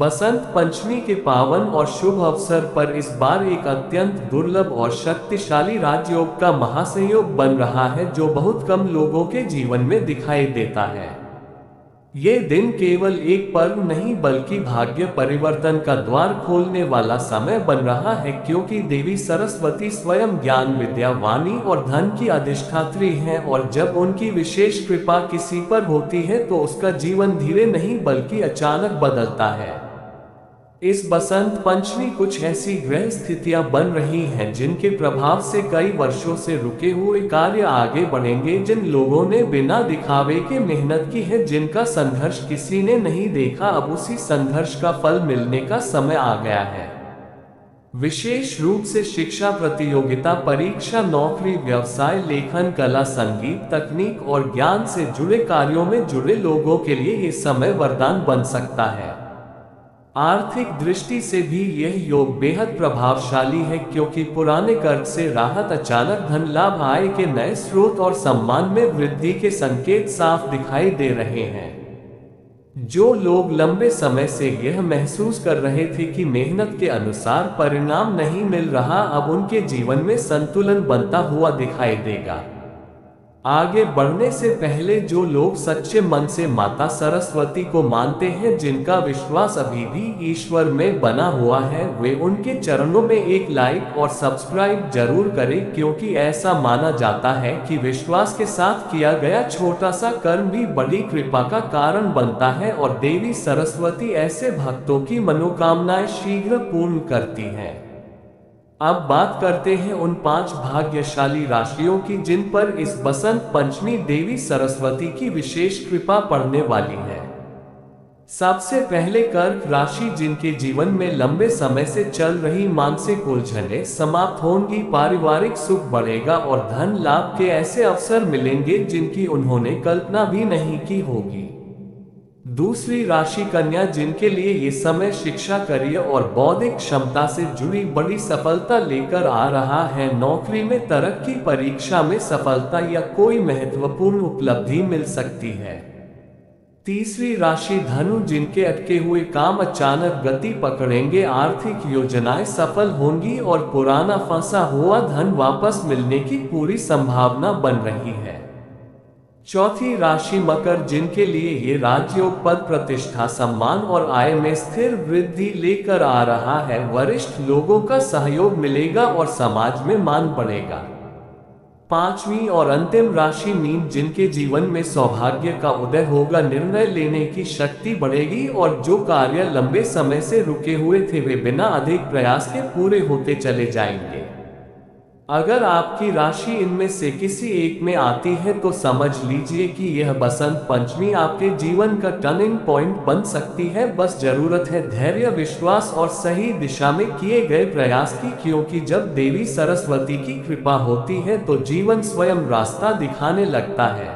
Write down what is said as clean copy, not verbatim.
बसंत पंचमी के पावन और शुभ अवसर पर इस बार एक अत्यंत दुर्लभ और शक्तिशाली राजयोग का महासंयोग बन रहा है जो बहुत कम लोगों के जीवन में दिखाई देता है। ये दिन केवल एक पर्व नहीं बल्कि भाग्य परिवर्तन का द्वार खोलने वाला समय बन रहा है, क्योंकि देवी सरस्वती स्वयं ज्ञान, विद्या, वाणी और धन की अधिष्ठात्री हैं और जब उनकी विशेष कृपा किसी पर होती है तो उसका जीवन धीरे नहीं बल्कि अचानक बदलता है। इस बसंत पंचमी कुछ ऐसी ग्रह स्थितियां बन रही हैं जिनके प्रभाव से कई वर्षों से रुके हुए कार्य आगे बढ़ेंगे। जिन लोगों ने बिना दिखावे के मेहनत की है, जिनका संघर्ष किसी ने नहीं देखा, अब उसी संघर्ष का फल मिलने का समय आ गया है। विशेष रूप से शिक्षा, प्रतियोगिता परीक्षा, नौकरी, व्यवसाय, लेखन, कला, संगीत, तकनीक और ज्ञान से जुड़े कार्यों में जुड़े लोगों के लिए ये समय वरदान बन सकता है। आर्थिक दृष्टि से भी यह योग बेहद प्रभावशाली है, क्योंकि पुराने कर्ज से राहत, अचानक धन लाभ, आय के नए स्रोत और सम्मान में वृद्धि के संकेत साफ दिखाई दे रहे हैं। जो लोग लंबे समय से यह महसूस कर रहे थे कि मेहनत के अनुसार परिणाम नहीं मिल रहा, अब उनके जीवन में संतुलन बनता हुआ दिखाई देगा। आगे बढ़ने से पहले जो लोग सच्चे मन से माता सरस्वती को मानते हैं, जिनका विश्वास अभी भी ईश्वर में बना हुआ है, वे उनके चरणों में एक लाइक और सब्सक्राइब जरूर करें, क्योंकि ऐसा माना जाता है कि विश्वास के साथ किया गया छोटा सा कर्म भी बड़ी कृपा का कारण बनता है और देवी सरस्वती ऐसे भक्तों की मनोकामनाएं शीघ्र पूर्ण करती हैं। अब बात करते हैं उन 5 भाग्यशाली राशियों की जिन पर इस बसंत पंचमी देवी सरस्वती की विशेष कृपा पड़ने वाली है। सबसे पहले कर्क राशि, जिनके जीवन में लंबे समय से चल रही मानसिक उलझनें समाप्त होंगी, पारिवारिक सुख बढ़ेगा और धन लाभ के ऐसे अवसर मिलेंगे जिनकी उन्होंने कल्पना भी नहीं की होगी। दूसरी राशि कन्या, जिनके लिए ये समय शिक्षा, करियर और बौद्धिक क्षमता से जुड़ी बड़ी सफलता लेकर आ रहा है। नौकरी में तरक्की, परीक्षा में सफलता या कोई महत्वपूर्ण उपलब्धि मिल सकती है। तीसरी राशि धनु, जिनके अटके हुए काम अचानक गति पकड़ेंगे, आर्थिक योजनाएं सफल होंगी और पुराना फंसा हुआ धन वापस मिलने की पूरी संभावना बन रही है। चौथी राशि मकर, जिनके लिए ये राजयोग पद, प्रतिष्ठा, सम्मान और आय में स्थिर वृद्धि लेकर आ रहा है। वरिष्ठ लोगों का सहयोग मिलेगा और समाज में मान बढ़ेगा। पांचवी और अंतिम राशि मीन, जिनके जीवन में सौभाग्य का उदय होगा, निर्णय लेने की शक्ति बढ़ेगी और जो कार्य लंबे समय से रुके हुए थे वे बिना अधिक प्रयास के पूरे होते चले जाएंगे। अगर आपकी राशि इनमें से किसी एक में आती है तो समझ लीजिए कि यह बसंत पंचमी आपके जीवन का टर्निंग पॉइंट बन सकती है। बस जरूरत है धैर्य, विश्वास और सही दिशा में किए गए प्रयास की, क्योंकि जब देवी सरस्वती की कृपा होती है तो जीवन स्वयं रास्ता दिखाने लगता है।